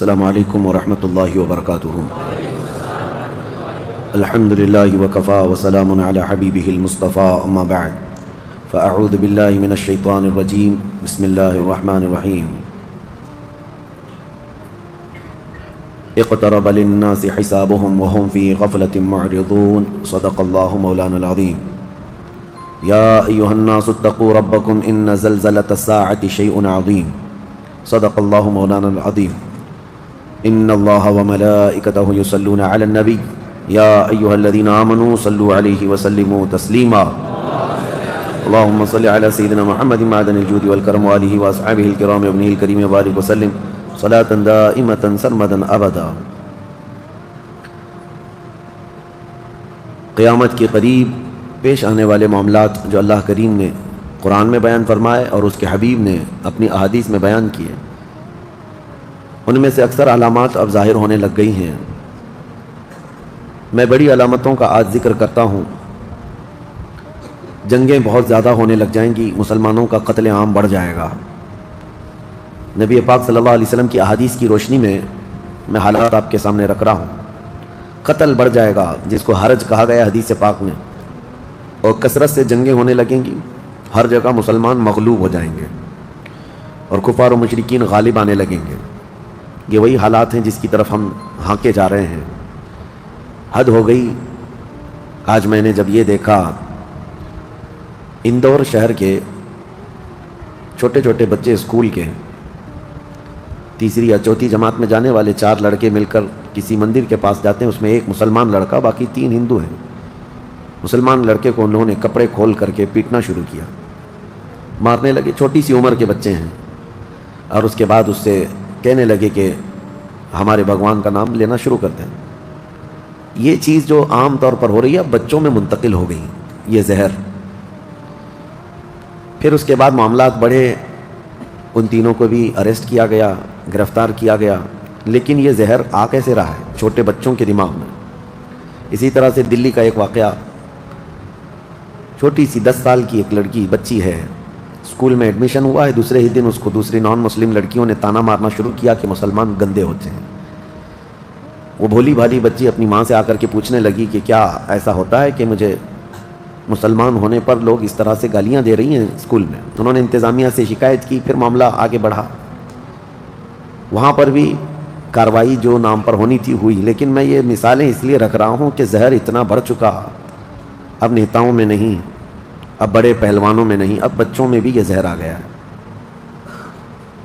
السلام علیکم ورحمۃ اللہ وبرکاتہ۔ الحمد للہ وکفا وسلام علی حبیبہ المصطفیٰ، اما بعد فاعوذ باللہ من الشیطان الرجیم، بسم اللہ الرحمن الرحیم۔ اقترب للناس حسابهم وهم في غفلة معرضون، صدق اللہ مولانا العظیم۔ یا ایہا الناس اتقوا ربکم ان زلزلۃ الساعۃ شیء عظیم، صدق اللہ مولانا العظیم۔ ان اللہ وملائکتہ یصلون علی النبی یا ایہا الذین آمنوا صلوا علیہ وسلموا تسلیما۔ اللہم صل علی سیدنا محمد معدن الجود والکرم وآلہ واصحابہ الکرام وابنہ الکریم وبارک وسلم صلاۃ دائمۃ سرمدا ابدا۔ قیامت کے قریب پیش آنے والے معاملات جو اللہ کریم نے قرآن میں بیان فرمائے اور اس کے حبیب نے اپنی احادیث میں بیان کیے، ان میں سے اکثر علامات اب ظاہر ہونے لگ گئی ہیں۔ میں بڑی علامتوں کا آج ذکر کرتا ہوں۔ جنگیں بہت زیادہ ہونے لگ جائیں گی، مسلمانوں کا قتل عام بڑھ جائے گا۔ نبی پاک صلی اللہ علیہ وسلم کی احادیث کی روشنی میں حالات آپ کے سامنے رکھ رہا ہوں۔ قتل بڑھ جائے گا، جس کو حرج کہا گیا حدیث پاک میں، اور کثرت سے جنگیں ہونے لگیں گی۔ ہر جگہ مسلمان مغلوب ہو جائیں گے اور کفار و مشرکین غالب آنے لگیں گے۔ یہ وہی حالات ہیں جس کی طرف ہم ہانکے جا رہے ہیں۔ حد ہو گئی۔ آج میں نے جب یہ دیکھا، اندور شہر کے چھوٹے چھوٹے بچے اسکول کے تیسری یا چوتھی جماعت میں جانے والے 4 لڑکے مل کر کسی مندر کے پاس جاتے ہیں، اس میں ایک مسلمان لڑکا، باقی 3 ہندو ہیں۔ مسلمان لڑکے کو انہوں نے کپڑے کھول کر کے پیٹنا شروع کیا، مارنے لگے۔ چھوٹی سی عمر کے بچے ہیں، اور اس کے بعد اس سے کہنے لگے کہ ہمارے بھگوان کا نام لینا شروع کر دیں۔ یہ چیز جو عام طور پر ہو رہی ہے اب بچوں میں منتقل ہو گئی، یہ زہر۔ پھر اس کے بعد معاملات بڑھے، ان تینوں کو بھی اریسٹ کیا گیا، گرفتار کیا گیا، لیکن یہ زہر آ کیسے رہا ہے؟ چھوٹے بچوں کے دماغ میں۔ اسی طرح سے دلی کا ایک واقعہ، چھوٹی سی 10 سال کی ایک لڑکی بچی ہے، اسکول میں ایڈمیشن ہوا ہے، دوسرے ہی دن اس کو دوسری نان مسلم لڑکیوں نے تانا مارنا شروع کیا کہ مسلمان گندے ہوتے ہیں۔ وہ بھولی بھالی بچی اپنی ماں سے آ کر کے پوچھنے لگی کہ کیا ایسا ہوتا ہے کہ مجھے مسلمان ہونے پر لوگ اس طرح سے گالیاں دے رہی ہیں اسکول میں؟ انہوں نے انتظامیہ سے شکایت کی، پھر معاملہ آگے بڑھا۔ وہاں پر بھی کارروائی جو نام پر ہونی تھی ہوئی، لیکن میں یہ مثالیں اس لیے رکھ رہا ہوں کہ زہر اتنا بڑھ چکا، اب نیتاؤں میں نہیں، اب بڑے پہلوانوں میں نہیں، اب بچوں میں بھی یہ زہر آ گیا ہے۔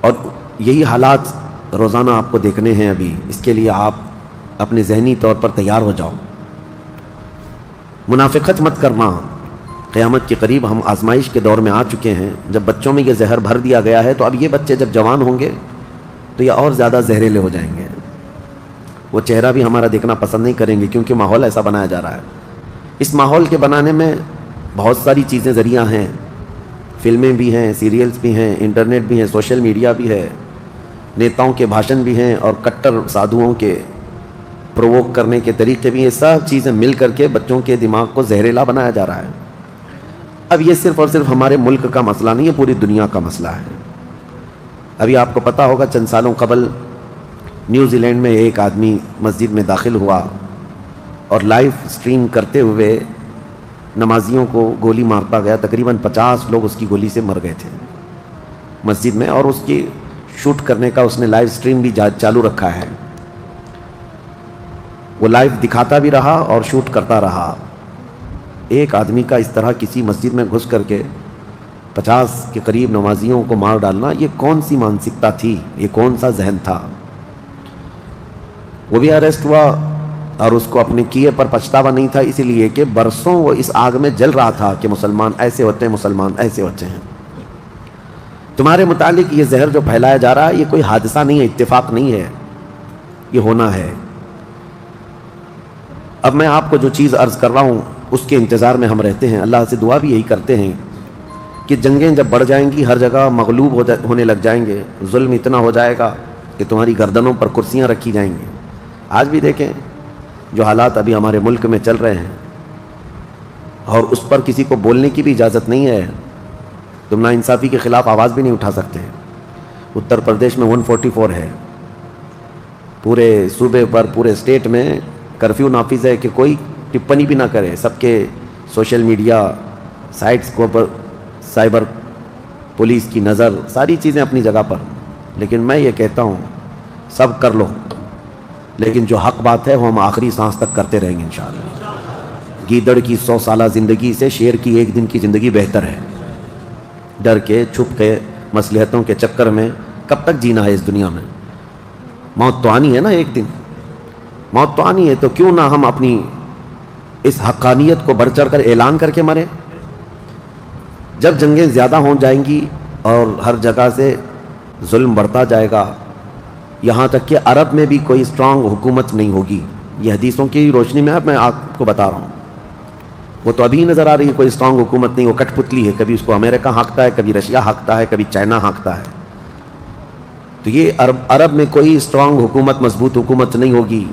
اور یہی حالات روزانہ آپ کو دیکھنے ہیں۔ ابھی اس کے لیے آپ اپنے ذہنی طور پر تیار ہو جاؤ۔ منافقت مت کرنا۔ قیامت کے قریب ہم آزمائش کے دور میں آ چکے ہیں۔ جب بچوں میں یہ زہر بھر دیا گیا ہے تو اب یہ بچے جب جوان ہوں گے تو یہ اور زیادہ زہریلے ہو جائیں گے۔ وہ چہرہ بھی ہمارا دیکھنا پسند نہیں کریں گے، کیونکہ ماحول ایسا بنایا جا رہا ہے۔ اس ماحول کے بنانے میں بہت ساری چیزیں ذریعہ ہیں، فلمیں بھی ہیں، سیریلز بھی ہیں، انٹرنیٹ بھی ہیں، سوشل میڈیا بھی ہے، نیتاؤں کے بھاشن بھی ہیں، اور کٹر سادھوؤں کے پرووک کرنے کے طریقے بھی ہیں۔ سب چیزیں مل کر کے بچوں کے دماغ کو زہریلا بنایا جا رہا ہے۔ اب یہ صرف اور صرف ہمارے ملک کا مسئلہ نہیں ہے، پوری دنیا کا مسئلہ ہے۔ ابھی آپ کو پتہ ہوگا چند سالوں قبل نیوزی لینڈ میں ایک آدمی مسجد میں داخل ہوا اور لائیو سٹریم کرتے ہوئے نمازیوں کو گولی مارتا گیا۔ تقریباً 50 لوگ اس کی گولی سے مر گئے تھے مسجد میں، اور اس کی شوٹ کرنے کا اس نے لائیو سٹریم بھی چالو رکھا ہے۔ وہ لائیو دکھاتا بھی رہا اور شوٹ کرتا رہا۔ ایک آدمی کا اس طرح کسی مسجد میں گھس کر کے 50 کے قریب نمازیوں کو مار ڈالنا، یہ کون سی مانسکتا تھی؟ یہ کون سا ذہن تھا؟ وہ بھی اریسٹ ہوا، اور اس کو اپنے کیے پر پچھتاوا نہیں تھا، اسی لیے کہ برسوں وہ اس آگ میں جل رہا تھا کہ مسلمان ایسے ہوتے ہیں، مسلمان ایسے ہوتے ہیں۔ تمہارے متعلق یہ زہر جو پھیلایا جا رہا ہے، یہ کوئی حادثہ نہیں ہے، اتفاق نہیں ہے، یہ ہونا ہے۔ اب میں آپ کو جو چیز عرض کر رہا ہوں اس کے انتظار میں ہم رہتے ہیں۔ اللہ سے دعا بھی یہی کرتے ہیں کہ جنگیں جب بڑھ جائیں گی، ہر جگہ مغلوب ہونے لگ جائیں گے، ظلم اتنا ہو جائے گا کہ تمہاری گردنوں پر کرسیاں رکھی جائیں گی۔ آج بھی دیکھیں جو حالات ابھی ہمارے ملک میں چل رہے ہیں، اور اس پر کسی کو بولنے کی بھی اجازت نہیں ہے۔ تم ناانصافی کے خلاف آواز بھی نہیں اٹھا سکتے۔ اتر پردیش میں 144 ہے، پورے صوبے پر، پورے اسٹیٹ میں کرفیو نافذ ہے کہ کوئی ٹپنی بھی نہ کرے. سب کے سوشل میڈیا سائٹس کو پر سائبر پولیس کی نظر، ساری چیزیں اپنی جگہ پر. لیکن میں یہ کہتا ہوں سب کر لو، لیکن جو حق بات ہے وہ ہم آخری سانس تک کرتے رہیں گے انشاءاللہ. گیدڑ کی 100 سالہ زندگی سے شیر کی 1 دن کی زندگی بہتر ہے. ڈر کے، چھپ کے، مصلحتوں کے چکر میں کب تک جینا ہے اس دنیا میں؟ موت تو آنی ہے نا ایک دن، موت تو آنی ہے. تو کیوں نہ ہم اپنی اس حقانیت کو بڑھ چڑھ کر اعلان کر کے مریں. جب جنگیں زیادہ ہو جائیں گی اور ہر جگہ سے ظلم بڑھتا جائے گا، یہاں تک کہ عرب میں بھی کوئی اسٹرانگ حکومت نہیں ہوگی. یہ حدیثوں کی روشنی میں اب میں آپ کو بتا رہا ہوں. وہ تو ابھی نظر آ رہی ہے کوئی اسٹرانگ حکومت نہیں، وہ کٹ پتلی ہے. کبھی اس کو امریکہ ہانکتا ہے، کبھی رشیا ہانکتا ہے، کبھی چائنا ہانکتا ہے. تو یہ عرب میں کوئی اسٹرانگ حکومت، مضبوط حکومت نہیں ہوگی.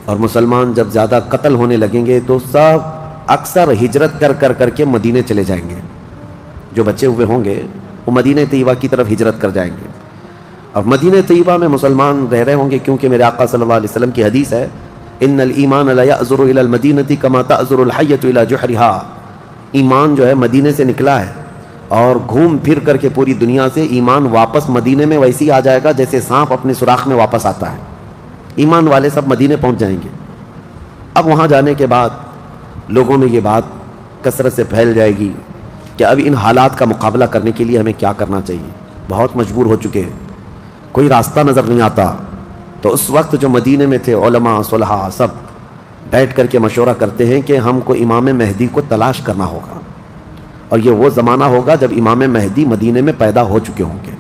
اور مسلمان جب زیادہ قتل ہونے لگیں گے تو سب اکثر ہجرت کر کر کے مدینے چلے جائیں گے. جو بچے ہوئے ہوں گے وہ مدینہ طیبہ کی طرف ہجرت کر جائیں گے. اور مدینہ طیبہ میں مسلمان رہ رہے ہوں گے، کیونکہ میرے آقا صلی اللہ علیہ وسلم کی حدیث ہے ان الایمان لا یأزر الی المدینہ کما تأزر الحیۃ الی جحرها. ایمان جو ہے مدینے سے نکلا ہے اور گھوم پھر کر کے پوری دنیا سے ایمان واپس مدینے میں ویسے ہی آ جائے گا جیسے سانپ اپنے سوراخ میں واپس آتا ہے. ایمان والے سب مدینے پہنچ جائیں گے. اب وہاں جانے کے بعد لوگوں میں یہ بات کثرت سے پھیل جائے گی کہ اب ان حالات کا مقابلہ کرنے کے لیے ہمیں کیا کرنا چاہیے. بہت مجبور ہو چکے ہیں، کوئی راستہ نظر نہیں آتا. تو اس وقت جو مدینے میں تھے علماء صلحاء سب بیٹھ کر کے مشورہ کرتے ہیں کہ ہم کو امام مہدی کو تلاش کرنا ہوگا. اور یہ وہ زمانہ ہوگا جب امام مہدی مدینے میں پیدا ہو چکے ہوں گے.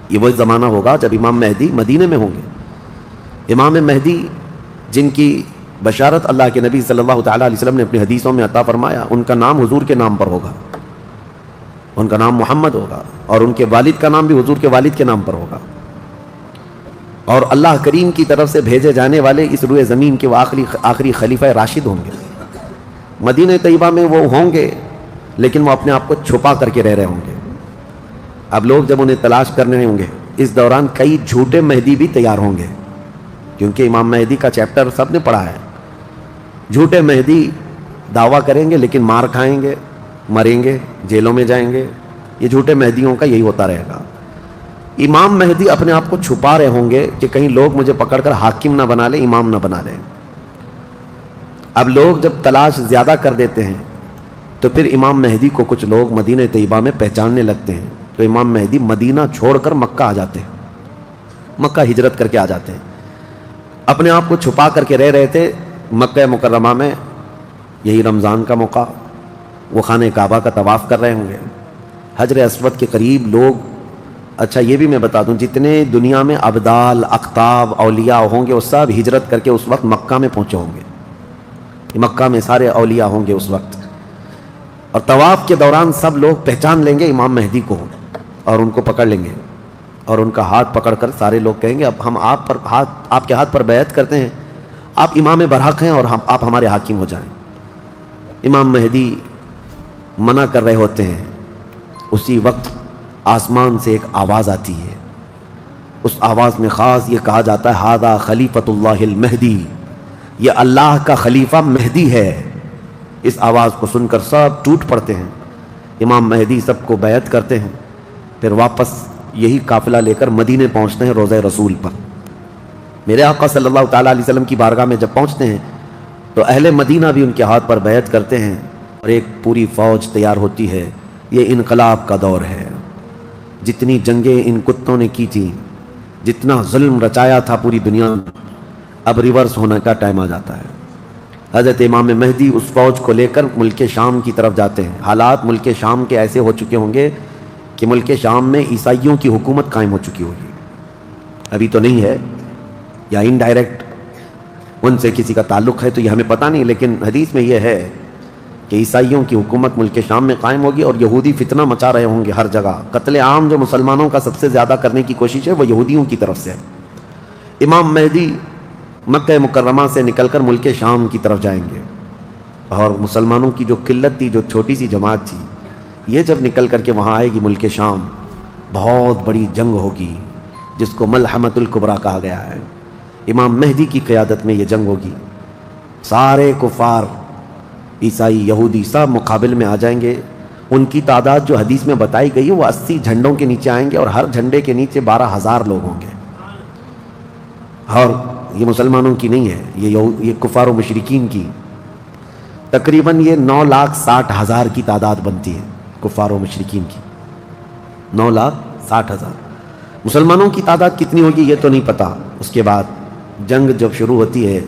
یہ وہ زمانہ ہوگا جب امام مہدی مدینے میں ہوں گے. امام مہدی جن کی بشارت اللہ کے نبی صلی اللہ تعالیٰ علیہ وسلم نے اپنی حدیثوں میں عطا فرمایا، ان کا نام حضور کے نام پر ہوگا، ان کا نام محمد ہوگا، اور ان کے والد کا نام بھی حضور کے والد کے نام پر ہوگا. اور اللہ کریم کی طرف سے بھیجے جانے والے اس روئے زمین کے وہ آخری خلیفہ راشد ہوں گے. مدینہ طیبہ میں وہ ہوں گے لیکن وہ اپنے آپ کو چھپا کر کے رہ رہے ہوں گے. اب لوگ جب انہیں تلاش کرنے ہوں گے، اس دوران کئی جھوٹے مہدی بھی تیار ہوں گے، کیونکہ امام مہدی کا چیپٹر سب نے پڑھا ہے. جھوٹے مہدی دعویٰ کریں گے لیکن مار کھائیں گے، مریں گے، جیلوں میں جائیں گے. یہ جھوٹے مہدیوں کا یہی ہوتا رہے گا. امام مہدی اپنے آپ کو چھپا رہے ہوں گے کہ کہیں لوگ مجھے پکڑ کر حاکم نہ بنا لیں، امام نہ بنا لیں. اب لوگ جب تلاش زیادہ کر دیتے ہیں تو پھر امام مہدی کو کچھ لوگ مدینہ طیبہ میں پہچاننے لگتے ہیں. تو امام مہدی مدینہ چھوڑ کر مکہ آ جاتے ہیں، مکہ ہجرت کر کے آ جاتے ہیں. اپنے آپ کو چھپا کر کے رہ رہے تھے مکہ مکرمہ میں. یہی رمضان کا موقع، وہ خانہ کعبہ کا طواف کر رہے ہوں گے، حجر اسود کے قریب لوگ. اچھا یہ بھی میں بتا دوں، جتنے دنیا میں ابدال، اقطاب، اولیاء ہوں گے وہ سب ہجرت کر کے اس وقت مکہ میں پہنچے ہوں گے. مکہ میں سارے اولیاء ہوں گے اس وقت. اور طواف کے دوران سب لوگ پہچان لیں گے امام مہدی کو اور ان کو پکڑ لیں گے اور ان کا ہاتھ پکڑ کر سارے لوگ کہیں گے اب ہم آپ کے ہاتھ پر بیعت کرتے ہیں، آپ امام برحق ہیں اور آپ ہمارے حاکم ہو جائیں. امام مہدی منع کر رہے ہوتے ہیں. اسی وقت آسمان سے ایک آواز آتی ہے. اس آواز میں خاص یہ کہا جاتا ہے ہذا خلیفۃ اللہ المہدی، یہ اللہ کا خلیفہ مہدی ہے. اس آواز کو سن کر سب ٹوٹ پڑتے ہیں. امام مہدی سب کو بیعت کرتے ہیں، پھر واپس یہی قافلہ لے کر مدینے پہنچتے ہیں روضہ رسول پر. میرے آقا صلی اللہ تعالیٰ علیہ وسلم کی بارگاہ میں جب پہنچتے ہیں تو اہل مدینہ بھی ان کے ہاتھ پر بیعت کرتے ہیں اور ایک پوری فوج تیار ہوتی ہے. یہ انقلاب کا دور ہے. جتنی جنگیں ان کتوں نے کی تھیں، جتنا ظلم رچایا تھا پوری دنیا میں، اب ریورس ہونے کا ٹائم آ جاتا ہے. حضرت امام مہدی اس فوج کو لے کر ملک شام کی طرف جاتے ہیں. حالات ملک شام کے ایسے ہو چکے ہوں گے کہ ملک شام میں عیسائیوں کی حکومت قائم ہو چکی ہوگی. ابھی تو نہیں ہے، یا انڈائریکٹ ان سے کسی کا تعلق ہے تو یہ ہمیں پتہ نہیں، لیکن حدیث میں یہ ہے کہ عیسائیوں کی حکومت ملک شام میں قائم ہوگی اور یہودی فتنہ مچا رہے ہوں گے ہر جگہ. قتل عام جو مسلمانوں کا سب سے زیادہ کرنے کی کوشش ہے وہ یہودیوں کی طرف سے ہے. امام مہدی مکہ مکرمہ سے نکل کر ملک شام کی طرف جائیں گے اور مسلمانوں کی جو قلت تھی، جو چھوٹی سی جماعت تھی، یہ جب نکل کر کے وہاں آئے گی ملک شام، بہت بڑی جنگ ہوگی. جس کو ملحمۃ الکبریٰ کہا گیا ہے۔ امام مہدی کی قیادت میں یہ جنگ ہوگی، سارے کفار عیسائی یہودی سب مقابل میں آ جائیں گے۔ ان کی تعداد جو حدیث میں بتائی گئی ہے وہ 80 جھنڈوں کے نیچے آئیں گے، اور ہر جھنڈے کے نیچے 12,000 لوگ ہوں گے۔ اور یہ مسلمانوں کی نہیں ہے، یہ کفار و مشرکین کی، تقریباً یہ 9,60,000 کی تعداد بنتی ہے کفار و مشرکین کی، 9,60,000۔ مسلمانوں کی تعداد کتنی ہوگی یہ تو نہیں پتا۔ اس کے بعد جنگ جب شروع ہوتی ہے،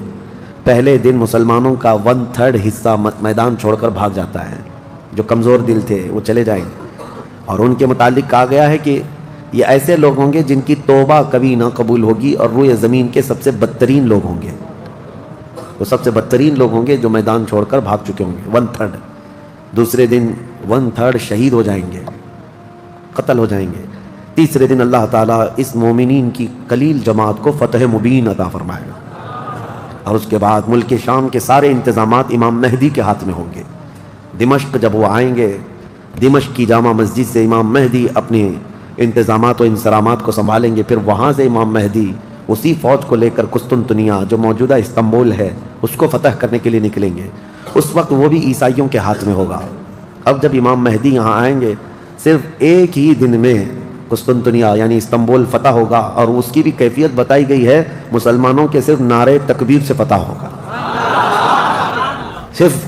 پہلے دن مسلمانوں کا 1/3 حصہ میدان چھوڑ کر بھاگ جاتا ہے، جو کمزور دل تھے وہ چلے جائیں گے، اور ان کے متعلق کہا گیا ہے کہ یہ ایسے لوگ ہوں گے جن کی توبہ کبھی نہ قبول ہوگی، اور روئے زمین کے سب سے بدترین لوگ ہوں گے، وہ سب سے بدترین لوگ ہوں گے جو میدان چھوڑ کر بھاگ چکے ہوں گے 1/3۔ دوسرے دن 1/3 شہید ہو جائیں گے، قتل ہو جائیں گے۔ تیسرے دن اللہ تعالیٰ اس مومنین کی قلیل جماعت کو فتح مبین عطا فرمائے گا، اور اس کے بعد ملک شام کے سارے انتظامات امام مہدی کے ہاتھ میں ہوں گے۔ دمشق جب وہ آئیں گے، دمشق کی جامع مسجد سے امام مہدی اپنے انتظامات و انصرامات کو سنبھالیں گے، پھر وہاں سے امام مہدی اسی فوج کو لے کر قسطنطنیہ جو موجودہ استنبول ہے اس کو فتح کرنے کے لیے نکلیں گے۔ اس وقت وہ بھی عیسائیوں کے ہاتھ میں ہوگا۔ اب جب امام مہدی یہاں آئیں گے، صرف ایک ہی دن میں قسطنطنیہ یعنی استنبول فتح ہوگا، اور اس کی بھی کیفیت بتائی گئی ہے، مسلمانوں کے صرف نعرے تکبیر سے فتح ہوگا، صرف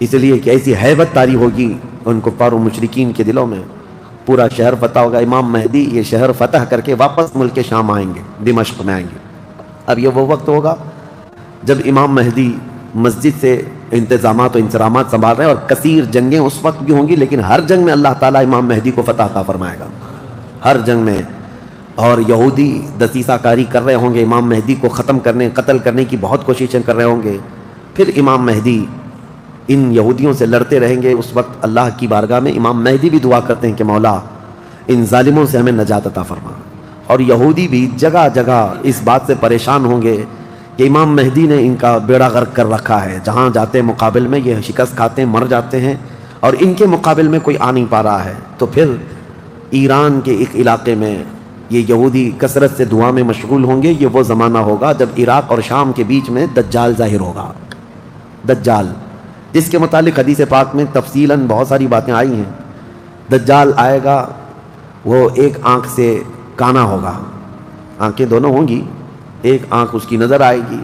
اس لیے کہ ایسی ہیبت طاری ہوگی ان کفار و مشرکین کے دلوں میں، پورا شہر فتح ہوگا۔ امام مہدی یہ شہر فتح کر کے واپس ملک شام آئیں گے، دمشق میں آئیں گے۔ اب یہ وہ وقت ہوگا جب امام مہدی مسجد سے انتظامات و انصرامات سنبھال رہے ہیں، اور کثیر جنگیں اس وقت بھی ہوں گی، لیکن ہر جنگ میں اللہ تعالیٰ امام مہدی کو فتح عطا فرمائے گا، ہر جنگ میں۔ اور یہودی دسیسہ کاری کر رہے ہوں گے، امام مہدی کو ختم کرنے قتل کرنے کی بہت کوششیں کر رہے ہوں گے۔ پھر امام مہدی ان یہودیوں سے لڑتے رہیں گے۔ اس وقت اللہ کی بارگاہ میں امام مہدی بھی دعا کرتے ہیں کہ مولا ان ظالموں سے ہمیں نجات عطا فرما۔ اور یہودی بھی جگہ جگہ اس بات سے پریشان ہوں گے کہ امام مہدی نے ان کا بیڑا غرق کر رکھا ہے، جہاں جاتے مقابل میں یہ شکست کھاتے ہیں، مر جاتے ہیں، اور ان کے مقابل میں کوئی آ نہیں پا رہا ہے۔ تو پھر ایران کے ایک علاقے میں یہ یہودی کثرت سے دعا میں مشغول ہوں گے۔ یہ وہ زمانہ ہوگا جب عراق اور شام کے بیچ میں دجال ظاہر ہوگا، دجال، جس کے متعلق حدیث پاک میں تفصیلاً بہت ساری باتیں آئی ہیں۔ دجال آئے گا، وہ ایک آنکھ سے کانا ہوگا، آنکھیں دونوں ہوں گی، ایک آنکھ اس کی نظر آئے گی،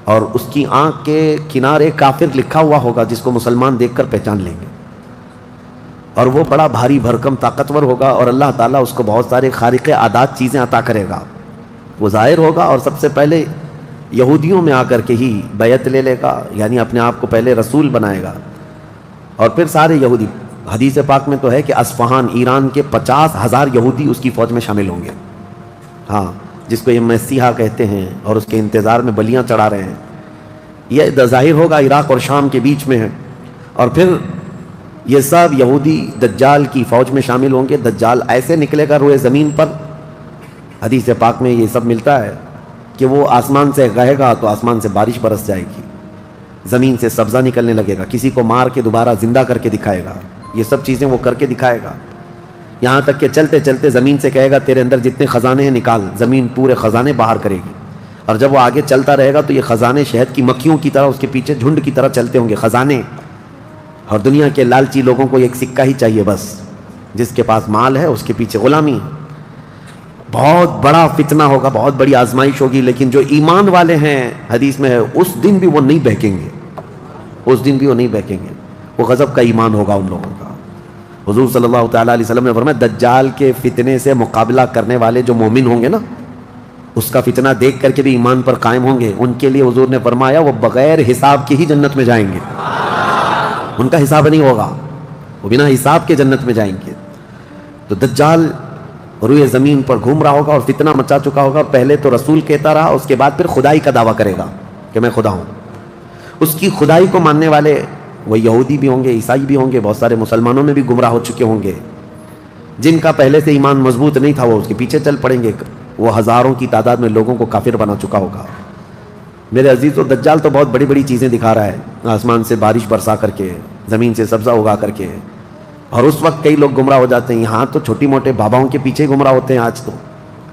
اور اس کی آنکھ کے کنارے کافر لکھا ہوا ہوگا جس کو مسلمان دیکھ کر پہچان لیں گے، اور وہ بڑا بھاری بھرکم طاقتور ہوگا، اور اللہ تعالیٰ اس کو بہت سارے خارق عادات چیزیں عطا کرے گا۔ وہ ظاہر ہوگا اور سب سے پہلے یہودیوں میں آ کر کے ہی بیعت لے لے گا، یعنی اپنے آپ کو پہلے رسول بنائے گا، اور پھر سارے یہودی، حدیث پاک میں تو ہے کہ اصفہان ایران کے 50,000 یہودی اس کی فوج میں شامل ہوں گے، ہاں، جس کو یہ مسیحا کہتے ہیں، اور اس کے انتظار میں بلیاں چڑھا رہے ہیں۔ یہ ظاہر ہوگا عراق اور شام کے بیچ میں ہے، اور پھر یہ سب یہودی دجال کی فوج میں شامل ہوں گے۔ دجال ایسے نکلے گا روئے زمین پر، حدیث پاک میں یہ سب ملتا ہے کہ وہ آسمان سے گہے گا تو آسمان سے بارش برس جائے گی، زمین سے سبزہ نکلنے لگے گا، کسی کو مار کے دوبارہ زندہ کر کے دکھائے گا، یہ سب چیزیں وہ کر کے دکھائے گا، یہاں تک کہ چلتے چلتے زمین سے کہے گا تیرے اندر جتنے خزانے ہیں نکال، زمین پورے خزانے باہر کرے گی، اور جب وہ آگے چلتا رہے گا تو یہ خزانے شہد کی مکھیوں کی طرح اس کے پیچھے جھنڈ کی طرح چلتے ہوں گے خزانے۔ اور دنیا کے لالچی لوگوں کو ایک سکہ ہی چاہیے بس، جس کے پاس مال ہے اس کے پیچھے غلامی۔ بہت بڑا فتنہ ہوگا، بہت بڑی آزمائش ہوگی، لیکن جو ایمان والے ہیں حدیث میں ہے اس دن بھی وہ نہیں بہکیں گے، اس دن بھی وہ نہیں بہکیں گے، وہ غضب کا ایمان ہوگا ان لوگوں کا۔ حضور صلی اللہ تعالیٰ علیہ وسلم نے فرمایا دجال کے فتنے سے مقابلہ کرنے والے جو مومن ہوں گے نا، اس کا فتنہ دیکھ کر کے بھی ایمان پر قائم ہوں گے، ان کے لیے حضور نے فرمایا وہ بغیر حساب کے ہی جنت میں جائیں گے، ان کا حساب نہیں ہوگا، وہ بنا حساب کے جنت میں جائیں گے۔ تو دجال روئے زمین پر گھوم رہا ہوگا اور فتنہ مچا چکا ہوگا، پہلے تو رسول کہتا رہا، اس کے بعد پھر خدائی کا دعویٰ کرے گا کہ میں خدا ہوں۔ اس کی خدائی کو ماننے والے وہ یہودی بھی ہوں گے، عیسائی بھی ہوں گے، بہت سارے مسلمانوں میں بھی گمراہ ہو چکے ہوں گے، جن کا پہلے سے ایمان مضبوط نہیں تھا وہ اس کے پیچھے چل پڑیں گے، وہ ہزاروں کی تعداد میں لوگوں کو کافر بنا چکا ہوگا۔ میرے عزیزو، دجال تو بہت بڑی بڑی چیزیں دکھا رہا ہے، آسمان سے بارش برسا کر کے، زمین سے سبزہ اگا کر کے، اور اس وقت کئی لوگ گمراہ ہو جاتے ہیں۔ یہاں تو چھوٹی موٹے باباؤں کے پیچھے گمراہ ہوتے ہیں، آج تو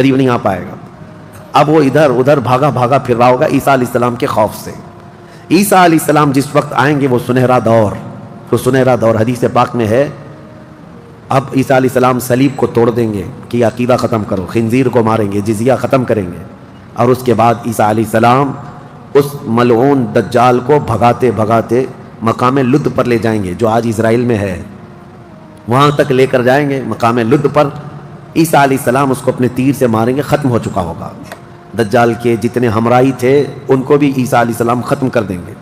قریب نہیں آ پائے گا. اب وہ ادھر ادھر بھاگا بھاگا پھر رہا ہوگا عیسیٰ علیہ السلام کے خوف سے. عیسیٰ علیہ السلام جس وقت آئیں گے وہ سنہرا دور حدیث پاک میں ہے. اب عیسیٰ علیہ السلام صلیب کو توڑ دیں گے کہ عقیدہ ختم کرو, خنزیر کو ماریں گے, جزیہ ختم کریں گے, اور اس کے بعد عیسیٰ علیہ السلام اس ملعون دجال کو بھگاتے بھگاتے مقام لد پر لے جائیں گے, جو آج اسرائیل میں ہے, وہاں تک لے کر جائیں گے. مقام لد پر عیسیٰ علیہ السلام اس کو اپنے تیر سے ماریں گے, ختم ہو چکا ہوگا. دجال کے جتنے ہمراہی تھے ان کو بھی عیسیٰ علیہ السلام ختم کر دیں گے.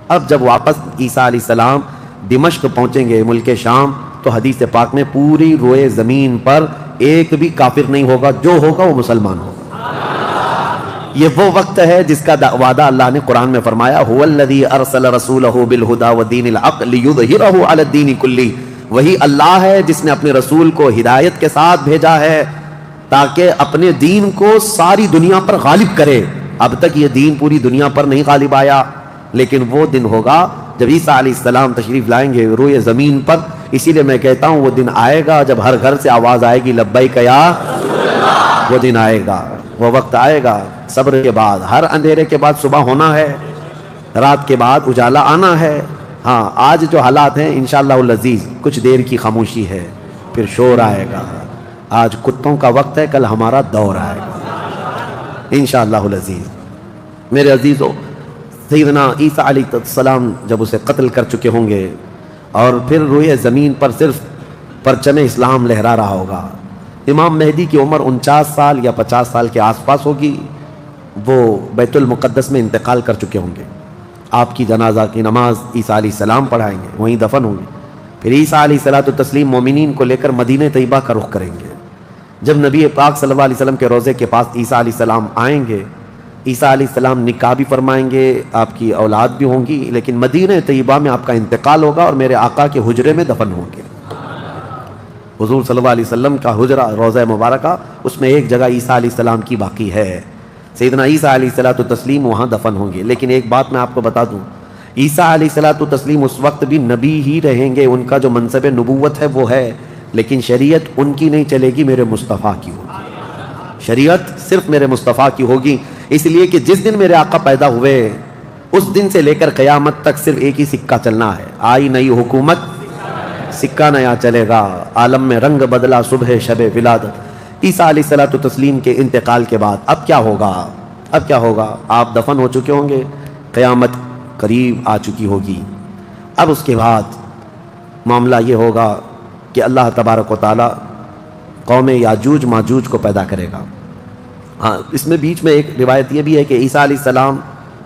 اب جب واپس عیسیٰ علیہ السلام دمشق پہنچیں گے, ملک شام, تو حدیث پاک میں پوری روئے زمین پر ایک بھی کافر نہیں ہوگا, جو ہوگا وہ مسلمان ہوگا. یہ وہ وقت ہے جس کا وعدہ اللہ نے قرآن میں فرمایا, هو الذی ارسل رسولہ بالہدی ودین الحق لیظہرہ علی الدین کلہ. وہی اللہ ہے جس نے اپنے رسول کو ہدایت کے ساتھ بھیجا ہے تاکہ اپنے دین کو ساری دنیا پر غالب کرے. اب تک یہ دین پوری دنیا پر نہیں غالب آیا, لیکن وہ دن ہوگا جب عیسیٰ علیہ السلام تشریف لائیں گے روئے زمین پر. اسی لیے میں کہتا ہوں وہ دن آئے گا جب ہر گھر سے آواز آئے گی لبیک یا رسول اللہ. وہ دن آئے گا, وہ وقت آئے گا. صبر کے بعد, ہر اندھیرے کے بعد صبح ہونا ہے, رات کے بعد اجالا آنا ہے. ہاں, آج جو حالات ہیں انشاءاللہ العزیز کچھ دیر کی خاموشی ہے, پھر شور آئے گا. آج کتوں کا وقت ہے, کل ہمارا دور آئے گا انشاءاللہ العزیز. میرے عزیزو, سیدنا عیسیٰ علیہ السلام جب اسے قتل کر چکے ہوں گے اور پھر روئے زمین پر صرف پرچم اسلام لہرا رہا ہوگا. امام مہدی کی عمر 49 سال یا 50 سال کے آس پاس ہوگی. وہ بیت المقدس میں انتقال کر چکے ہوں گے. آپ کی جنازہ کی نماز عیسیٰ علیہ السلام پڑھائیں گے, وہیں دفن ہوں گے. پھر عیسیٰ علیہ الصلوۃ والتسلیم مومنین کو لے کر مدینہ طیبہ کا رخ کریں گے. جب نبی پاک صلی اللہ علیہ وسلم کے روضے کے پاس عیسیٰ علیہ السلام آئیں گے, عیسیٰ علیہ السلام نکاح بھی فرمائیں گے, آپ کی اولاد بھی ہوں گی, لیکن مدینہ طیبہ میں آپ کا انتقال ہوگا اور میرے آقا کے حجرے میں دفن ہوں گے. حضور صلی اللہ علیہ وسلم کا حجرہ روضہ مبارکہ, اس میں ایک جگہ عیسیٰ علیہ السلام کی باقی ہے. سیدنا عیسیٰ علیہ الصلوۃ والتسلیم وہاں دفن ہوں گے. لیکن ایک بات میں آپ کو بتا دوں, عیسیٰ علیہ الصلوۃ والتسلیم اس وقت بھی نبی ہی رہیں گے. ان کا جو منصب نبوت ہے وہ ہے, لیکن شریعت ان کی نہیں چلے گی, میرے مصطفیٰ کی ہوگی. شریعت صرف میرے مصطفیٰ کی ہوگی. اس لیے کہ جس دن میرے آقا پیدا ہوئے اس دن سے لے کر قیامت تک صرف ایک ہی سکہ چلنا ہے. آئی نئی حکومت, سکہ نیا چلے گا. عالم میں رنگ بدلا صبح شب ولادت. عیسیٰ علیہ الصلوۃ والتسلیم کے انتقال کے بعد اب کیا ہوگا؟ اب کیا ہوگا؟ آپ دفن ہو چکے ہوں گے, قیامت قریب آ چکی ہوگی. اب اس کے بعد معاملہ یہ ہوگا کہ اللہ تبارک و تعالی قوم یاجوج ماجوج کو پیدا کرے گا. ہاں, اس میں بیچ میں ایک روایت یہ بھی ہے کہ عیسیٰ علیہ السلام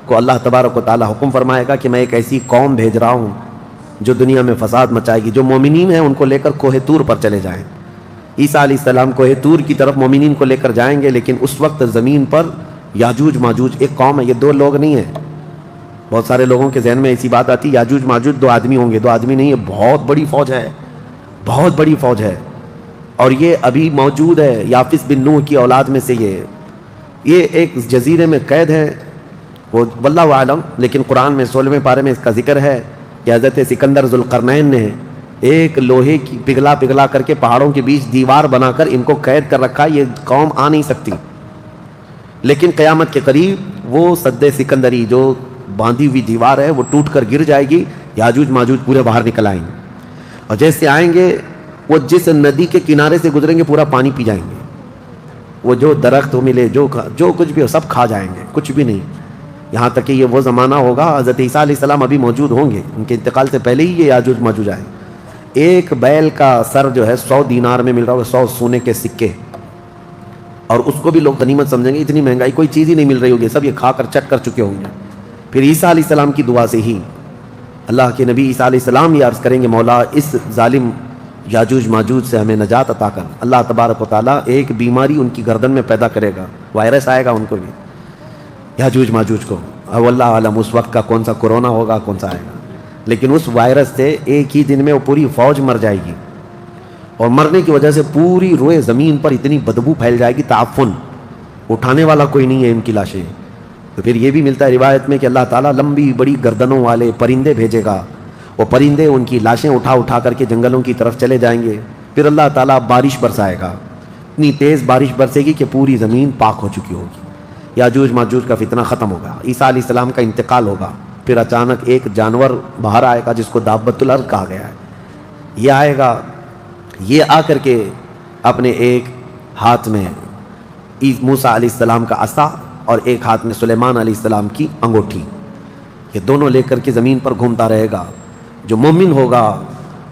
کو اللہ تبارک و تعالی حکم فرمائے گا کہ میں ایک ایسی قوم بھیج رہا ہوں جو دنیا میں فساد مچائے گی. جو مومنین ہیں ان کو لے کر کوہ طور پر چلے جائیں. عیسیٰ علیہ السلام کوہ طور کی طرف مومنین کو لے کر جائیں گے, لیکن اس وقت زمین پر یاجوج ماجوج ایک قوم ہے. یہ دو لوگ نہیں ہیں. بہت سارے لوگوں کے ذہن میں ایسی بات آتی ہے یاجوج ماجوج 2 آدمی ہوں گے. 2 آدمی نہیں, یہ بہت بڑی فوج ہے, بہت بڑی فوج ہے. اور یہ ابھی موجود ہے. یافس بن نوح کی اولاد میں سے یہ ایک جزیرے میں قید ہے, وہ واللہ عالم. لیکن قرآن میں 16ویں پارے میں اس کا ذکر ہے کہ حضرت سکندر ذوالقرنین نے ایک لوہے کی پگھلا کر کے پہاڑوں کے بیچ دیوار بنا کر ان کو قید کر رکھا. یہ قوم آ نہیں سکتی. لیکن قیامت کے قریب وہ سد سکندری جو باندھی ہوئی دیوار ہے وہ ٹوٹ کر گر جائے گی. یاجوج ماجوج پورے باہر نکل آئیں گے, اور جیسے آئیں گے وہ جس ندی کے کنارے سے گزریں گے پورا پانی پی جائیں گے. وہ جو درخت ملے, جو کچھ بھی ہو سب کھا جائیں گے, کچھ بھی نہیں. یہاں تک کہ یہ وہ زمانہ ہوگا, حضرت عیسیٰ علیہ السلام ابھی موجود ہوں گے, ان کے انتقال سے پہلے ہی یہ یاجوج ماجوج آئیں. ایک بیل کا سر جو ہے 100 دینار میں مل رہا ہوگا, 100 سونے کے سکے, اور اس کو بھی لوگ غنیمت سمجھیں گے. اتنی مہنگائی کوئی چیز ہی نہیں مل رہی ہوگی, سب یہ کھا کر چٹ کر چکے ہوں گے. پھر عیسیٰ علیہ السلام کی دعا سے ہی اللہ کے نبی عیسیٰ علیہ السلام یہ عرض کریں گے, مولا اس ظالم یاجوج ماجوج سے ہمیں نجات عطا کر. اللہ تبارک و تعالیٰ ایک بیماری ان کی گردن میں پیدا کرے گا, وائرس آئے گا ان کو بھی, یاجوج ماجوج کو. اب اللہ عالم اس وقت کا کون سا کورونا ہوگا, کون سا آئے گا. لیکن اس وائرس سے ایک ہی دن میں وہ پوری فوج مر جائے گی, اور مرنے کی وجہ سے پوری روئے زمین پر اتنی بدبو پھیل جائے گی, تعفن, اٹھانے والا کوئی نہیں ہے ان کی لاشیں. تو پھر یہ بھی ملتا ہے روایت میں کہ اللہ تعالیٰ لمبی بڑی گردنوں والے پرندے بھیجے گا. وہ پرندے ان کی لاشیں اٹھا کر کے جنگلوں کی طرف چلے جائیں گے. پھر اللہ تعالیٰ بارش برسائے گا, اتنی تیز بارش برسے گی کہ پوری زمین پاک ہو چکی ہوگی. یاجوج ماجوج کا فتنہ ختم ہوگا. عیسیٰ علیہ السلام کا انتقال ہوگا. پھر اچانک ایک جانور باہر آئے گا جس کو دابۃ الارض کہا گیا ہے. یہ آئے گا, یہ آ کر کے اپنے ایک ہاتھ میں موسیٰ علیہ السلام کا عصا اور ایک ہاتھ میں سلیمان علیہ السلام کی انگوٹھی, یہ دونوں لے کر کے زمین پر گھومتا رہے گا. جو مومن ہوگا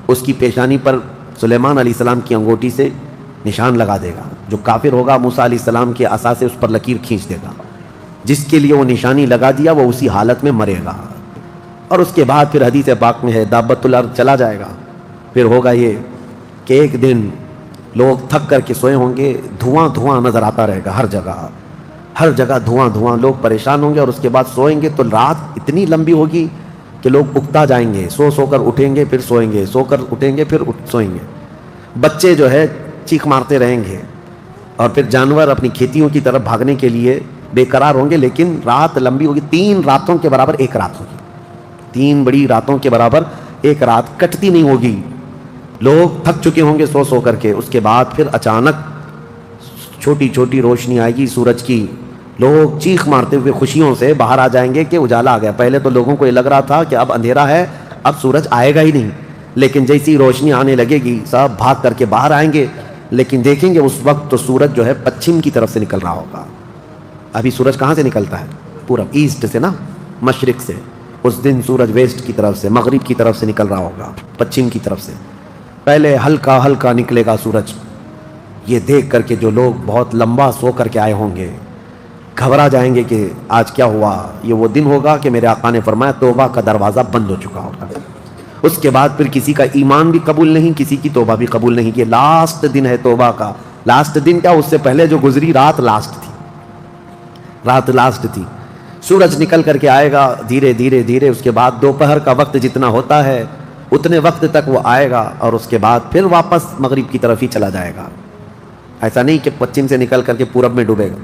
اس کی پیشانی پر سلیمان علیہ السلام کی انگوٹھی سے نشان لگا دے گا. جو کافر ہوگا موسیٰ علیہ السلام کے عصا سے اس پر لکیر کھینچ دے گا. جس کے لیے وہ نشانی لگا دیا وہ اسی حالت میں مرے گا. اور اس کے بعد پھر حدیث پاک میں ہے دابۃ الارض چلا جائے گا. پھر ہوگا یہ کہ ایک دن لوگ تھک کر کے سوئے ہوں گے, دھواں دھواں نظر آتا رہے گا ہر جگہ, ہر جگہ دھواں دھواں, لوگ پریشان ہوں گے. اور اس کے بعد سوئیں گے تو رات اتنی لمبی ہوگی کہ لوگ اکتا جائیں گے, سو سو کر اٹھیں گے پھر سوئیں گے, سو کر اٹھیں گے پھر سوئیں گے. بچے جو ہے چیخ مارتے رہیں گے, اور پھر جانور اپنی کھیتیوں کی طرف بھاگنے کے لیے بے قرار ہوں گے. لیکن رات لمبی ہوگی, 3 راتوں کے برابر ایک رات ہوگی, 3 بڑی راتوں کے برابر ایک رات کٹتی نہیں ہوگی. لوگ تھک چکے ہوں گے سو سو کر کے. اس کے بعد پھر اچانک چھوٹی چھوٹی روشنی آئے گی سورج کی. لوگ چیخ مارتے ہوئے خوشیوں سے باہر آ جائیں گے کہ اجالا آ گیا. پہلے تو لوگوں کو یہ لگ رہا تھا کہ اب اندھیرا ہے, اب سورج آئے گا ہی نہیں. لیکن جیسی روشنی آنے لگے گی سب بھاگ کر کے باہر آئیں گے. لیکن دیکھیں گے اس وقت تو سورج جو ہے پچھم کی طرف سے نکل رہا ہوگا. ابھی سورج کہاں سے نکلتا ہے؟ پورب, ایسٹ سے نا, مشرق سے. اس دن سورج ویسٹ کی طرف سے, مغرب کی طرف سے نکل رہا ہوگا, پچھم کی طرف سے. پہلے ہلکا ہلکا نکلے گا سورج. یہ دیکھ کر کے جو لوگ بہت لمبا سو کر کے آئے ہوں گے گھبرا جائیں گے کہ آج کیا ہوا. یہ وہ دن ہوگا کہ میرے آقا نے فرمایا توبہ کا دروازہ بند ہو چکا ہوگا. اس کے بعد پھر کسی کا ایمان بھی قبول نہیں, کسی کی توبہ بھی قبول نہیں. یہ لاسٹ دن ہے توبہ کا. لاسٹ دن کیا, اس سے پہلے جو گزری رات لاسٹ تھی, رات لاسٹ تھی. سورج نکل کر کے آئے گا دھیرے دھیرے دھیرے. اس کے بعد دوپہر کا وقت جتنا ہوتا ہے اتنے وقت تک وہ آئے گا, اور اس کے بعد پھر واپس مغرب کی طرف ہی چلا جائے گا. ایسا نہیں کہ پچھم سے نکل کر کے پورب میں ڈوبے گا.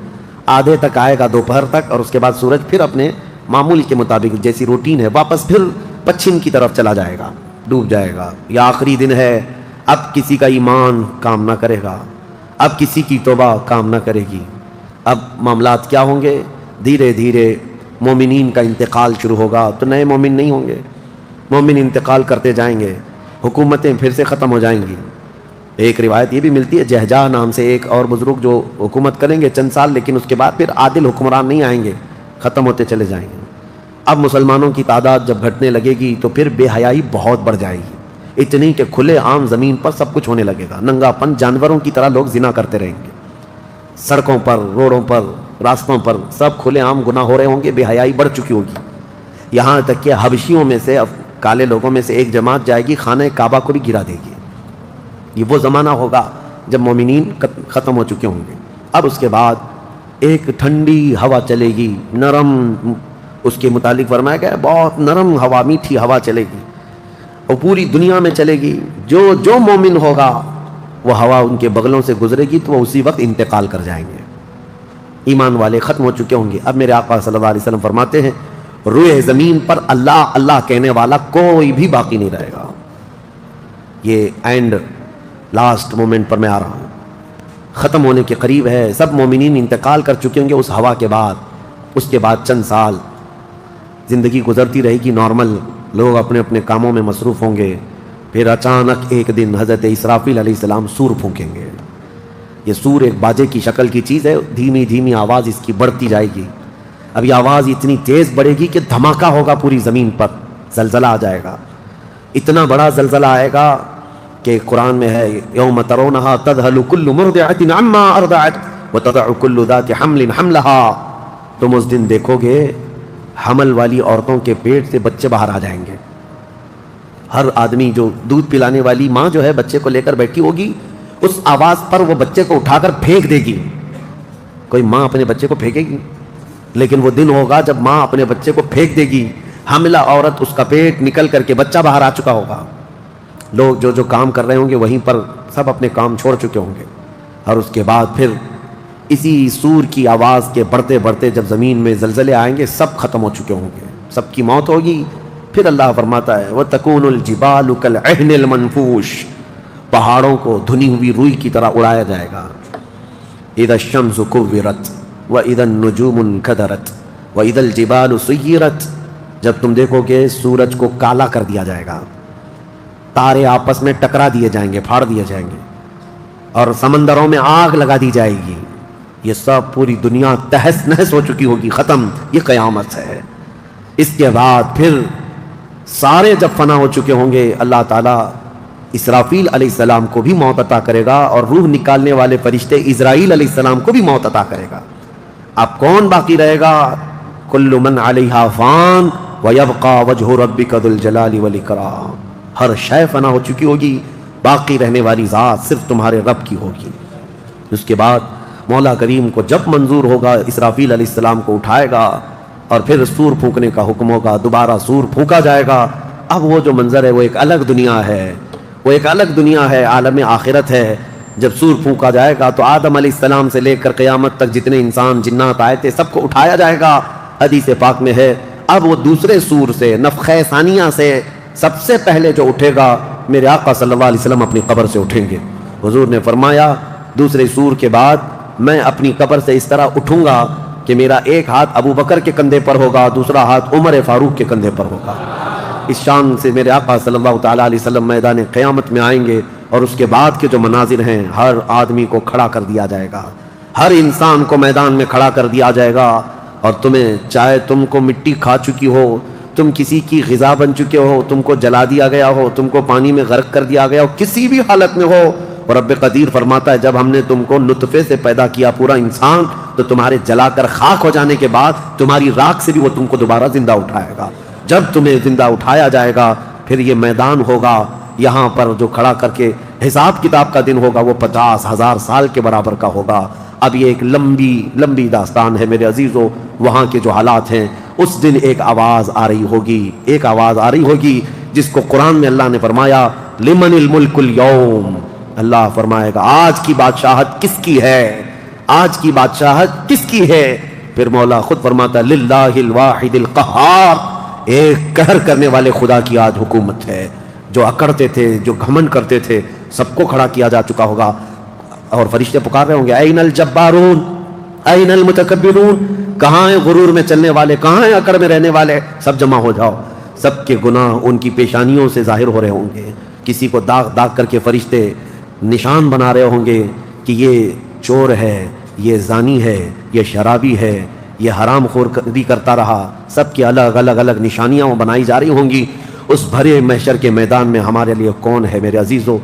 آدھے تک آئے گا دوپہر تک, اور اس کے بعد سورج پھر اپنے معمول کے مطابق جیسی روٹین ہے واپس پھر پچھم کی طرف چلا جائے گا, ڈوب جائے گا. یہ آخری دن ہے. اب کسی کا ایمان کام نہ کرے گا, اب کسی کی توبہ کام نہ کرے گی. اب معاملات کیا ہوں گے, دھیرے دھیرے مومنین کا انتقال شروع ہوگا. تو نئے مومن نہیں ہوں گے, مومن انتقال کرتے جائیں گے, حکومتیں پھر سے ختم ہو جائیں گی. ایک روایت یہ بھی ملتی ہے جہجہ نام سے ایک اور بزرگ جو حکومت کریں گے چند سال, لیکن اس کے بعد پھر عادل حکمران نہیں آئیں گے, ختم ہوتے چلے جائیں گے. اب مسلمانوں کی تعداد جب گھٹنے لگے گی تو پھر بے حیائی بہت بڑھ جائے گی, اتنی کہ کھلے عام زمین پر سب کچھ ہونے لگے گا. ننگا پن, جانوروں کی طرح لوگ زنا کرتے رہیں گے, سڑکوں پر, روڈوں پر, راستوں پر سب کھلے عام گناہ ہو رہے ہوں گے. بے حیائی بڑھ چکی ہوگی. یہاں تک کہ حبشیوں میں سے, کالے لوگوں میں سے ایک جماعت جائے گی خانہ کعبہ کو بھی گرا دے گی. یہ وہ زمانہ ہوگا جب مومنین ختم ہو چکے ہوں گے. اب اس کے بعد ایک ٹھنڈی ہوا چلے گی, نرم. اس کے متعلق فرمایا گیا بہت نرم ہوا, میٹھی ہوا چلے گی, اور پوری دنیا میں چلے گی. جو مومن ہوگا وہ ہوا ان کے بغلوں سے گزرے گی تو وہ اسی وقت انتقال کر جائیں گے. ایمان والے ختم ہو چکے ہوں گے. اب میرے آقا صلی اللہ علیہ وسلم فرماتے ہیں روئے زمین پر اللہ اللہ کہنے والا کوئی بھی باقی نہیں رہے گا. یہ اینڈ لاسٹ مومنٹ پر میں آ رہا ہوں, ختم ہونے کے قریب ہے. سب مومنین انتقال کر چکے ہوں گے اس ہوا کے بعد. اس کے بعد چند سال زندگی گزرتی رہے گی نارمل, لوگ اپنے اپنے کاموں میں مصروف ہوں گے. پھر اچانک ایک دن حضرت اسرافیل علیہ السلام سور پھونکیں گے. یہ سور ایک باجے کی شکل کی چیز ہے, دھیمی دھیمی آواز اس کی بڑھتی جائے گی. اب یہ آواز اتنی تیز بڑھے گی کہ دھماکہ ہوگا پوری زمین پر, زلزلہ آ جائے گا. اتنا بڑا زلزلہ آئے گا کہ قرآن میں ہے یوم ترونہا تذہل کل مرضعۃ عما ارضعت وتضع کل ذات حمل حملہا. تم اس دن دیکھو گے حمل والی عورتوں کے پیٹ سے بچے باہر آ جائیں گے. ہر آدمی جو دودھ پلانے والی ماں جو ہے بچے کو لے کر بیٹھی ہوگی, اس آواز پر وہ بچے کو اٹھا کر پھینک دے گی. کوئی ماں اپنے بچے کو پھینکے گی؟ لیکن وہ دن ہوگا جب ماں اپنے بچے کو پھینک دے گی. حاملہ عورت, اس کا پیٹ نکل کر کے بچہ باہر آ چکا ہوگا. لوگ جو کام کر رہے ہوں گے وہیں پر سب اپنے کام چھوڑ چکے ہوں گے. اور اس کے بعد پھر اسی سور کی آواز کے بڑھتے بڑھتے جب زمین میں زلزلے آئیں گے سب ختم ہو چکے ہوں گے, سب کی موت ہوگی. پھر اللہ فرماتا ہے وَتَكُونُ الْجِبَالُ كَالْعِهْنِ الْمَنْفُوشِ, پہاڑوں کو دھنی ہوئی روئی کی طرح اڑایا جائے گا. اذا الشمس كورت واذا النجوم انكدرت واذا الجبال سيرت، جب تم دیکھو گے سورج کو کالا کر دیا جائے گا، تارے آپس میں ٹکرا دیے جائیں گے، پھاڑ دیے جائیں گے، اور سمندروں میں آگ لگا دی جائے گی، یہ سب پوری دنیا تہس نہس ہو چکی ہوگی، ختم، یہ قیامت ہے۔ اس کے بعد پھر سارے جب فنا ہو چکے ہوں گے، اللہ تعالیٰ اسرافیل علیہ السلام کو بھی موت عطا کرے گا، اور روح نکالنے والے فرشتے اسرائیل علیہ السلام کو بھی موت عطا کرے گا۔ اب کون باقی رہے گا؟ کل من علیہا فان ویبقى وجہ ربک ذو الجلال والاکرام، ہر شے فنا ہو چکی ہوگی، باقی رہنے والی ذات صرف تمہارے رب کی ہوگی۔ اس کے بعد مولا کریم کو جب منظور ہوگا اسرافیل علیہ السلام کو اٹھائے گا، اور پھر سور پھونکنے کا حکم ہوگا، دوبارہ سور پھونکا جائے گا۔ اب وہ جو منظر ہے وہ ایک الگ دنیا ہے، وہ ایک الگ دنیا ہے، عالم آخرت ہے۔ جب سور پھونکا جائے گا تو آدم علیہ السلام سے لے کر قیامت تک جتنے انسان جنات آئے تھے سب کو اٹھایا جائے گا۔ حدیث پاک میں ہے اب وہ دوسرے سور سے، نفخہ ثانیہ سے سب سے پہلے جو اٹھے گا میرے آقا صلی اللہ علیہ وسلم اپنی قبر سے اٹھیں گے۔ حضور نے فرمایا دوسرے سور کے بعد میں اپنی قبر سے اس طرح اٹھوں گا کہ میرا ایک ہاتھ ابو بکر کے کندھے پر ہوگا، دوسرا ہاتھ عمر فاروق کے کندھے پر ہوگا۔ اس شان سے میرے آقا صلی اللہ تعالیٰ علیہ وسلم میدان قیامت میں آئیں گے، اور اس کے بعد کے جو مناظر ہیں ہر آدمی کو کھڑا کر دیا جائے گا، ہر انسان کو میدان میں کھڑا کر دیا جائے گا، اور تمہیں چاہے تم کو مٹی کھا چکی ہو، تم کسی کی غذا بن چکے ہو، تم کو جلا دیا گیا ہو، تم کو پانی میں غرق کر دیا گیا ہو، کسی بھی حالت میں ہو، اور رب قدیر فرماتا ہے جب ہم نے تم کو نطفے سے پیدا کیا پورا انسان، تو تمہارے جلا کر خاک ہو جانے کے بعد تمہاری راکھ سے بھی وہ تم کو دوبارہ زندہ اٹھائے گا۔ جب تمہیں زندہ اٹھایا جائے گا پھر یہ میدان ہوگا، یہاں پر جو کھڑا کر کے حساب کتاب کا دن ہوگا وہ 50,000 سال کے برابر کا ہوگا۔ اب یہ ایک لمبی داستان ہے میرے عزیزو، وہاں کے جو حالات ہیں، اس دن ایک آواز آ رہی ہوگی، ایک آواز آ رہی ہوگی جس کو قرآن میں اللہ نے فرمایا لمن الملک اليوم، اللہ فرمائے گا آج کی بادشاہت کس کی ہے، آج کی بادشاہت کس کی ہے؟ پھر مولا خود فرماتا ہے للہ الواحد القہار، ایک قہر کرنے والے خدا کی آج حکومت ہے۔ جو اکڑتے تھے، جو گھمنڈ کرتے تھے، سب کو کھڑا کیا جا چکا ہوگا، اور فرشتے پکار رہے ہوں گے این الجبارون این المتکبرون، کہاں ہیں غرور میں چلنے والے، کہاں ہیں اکڑ میں رہنے والے، سب جمع ہو جاؤ۔ سب کے گناہ ان کی پیشانیوں سے ظاہر ہو رہے ہوں گے، کسی کو داغ داغ کر کے فرشتے نشان بنا رہے ہوں گے کہ یہ چور ہے، یہ زانی ہے، یہ شرابی ہے، یہ حرام خور بھی کرتا رہا، سب کی الگ الگ نشانیاں بنائی جا رہی ہوں گی۔ اس بھرے محشر کے میدان میں ہمارے لیے کون ہے میرے عزیزو؟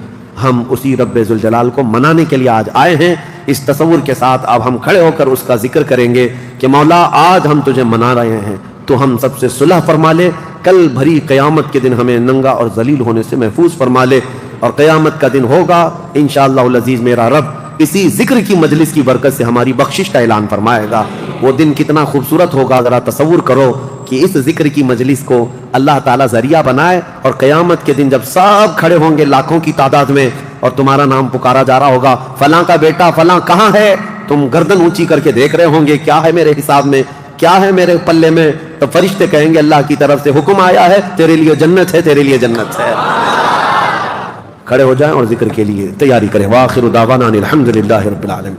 ہم اسی رب ذوالجلال کو منانے کے لیے آج آئے ہیں۔ اس تصور کے ساتھ اب ہم کھڑے ہو کر اس کا ذکر کریں گے کہ مولا آج ہم تجھے منا رہے ہیں، تو ہم سب سے صلح فرما لے، کل بھری قیامت کے دن ہمیں ننگا اور ذلیل ہونے سے محفوظ فرما لے، اور قیامت کا دن ہوگا انشاءاللہ العزیز میرا رب اسی ذکر کی مجلس کی برکت سے ہماری بخشش کا اعلان فرمائے گا۔ وہ دن کتنا خوبصورت ہوگا، ذرا تصور کرو کہ اس ذکر کی مجلس کو اللہ تعالیٰ ذریعہ بنائے، اور قیامت کے دن جب سب کھڑے ہوں گے لاکھوں کی تعداد میں، اور تمہارا نام پکارا جا رہا ہوگا فلاں کا بیٹا فلاں کہاں ہے، تم گردن اونچی کر کے دیکھ رہے ہوں گے کیا ہے میرے حساب میں، کیا ہے میرے پلے میں، تو فرشتے کہیں گے اللہ کی طرف سے حکم آیا ہے، تیرے لیے جنت ہے، تیرے لیے جنت ہے۔ کھڑے ہو جائیں اور ذکر کے لیے تیاری کریں۔ وآخر دعوانا الحمدللہ رب العالمین۔